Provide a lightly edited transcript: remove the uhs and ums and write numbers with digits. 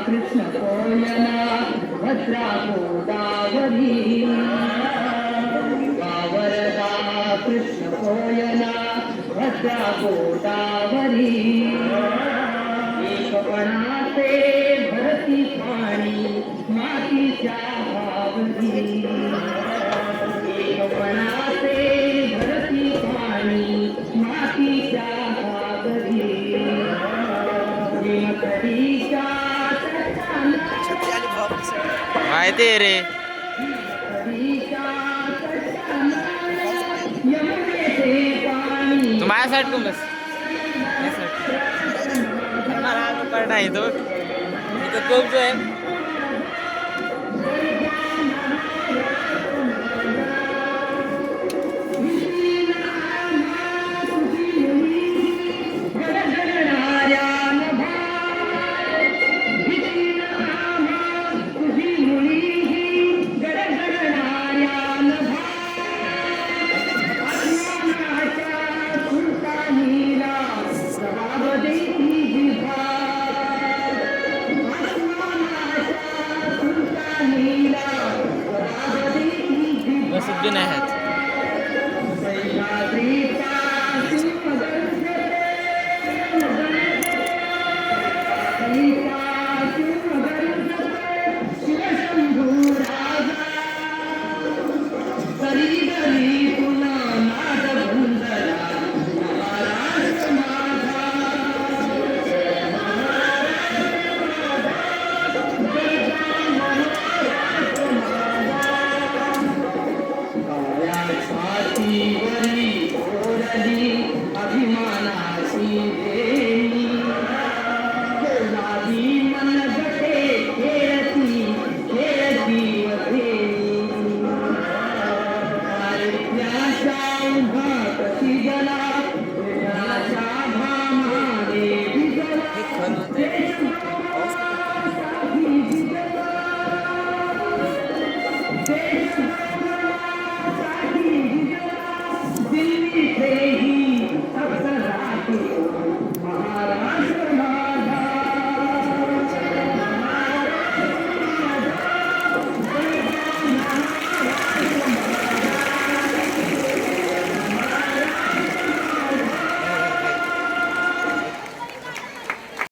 कृष्ण कोयना भद्रा गोदावरी वरदा कृष्ण कोयना भद्रा गोदावरी एकपणाचे भरती पाणी मातीच्या भावरी एकपणाचे भरती पाणी मातीच्या भावरी माहिती आहे रे. तू माझ्यासाठी कोण बस नाही तो खूप जो आहे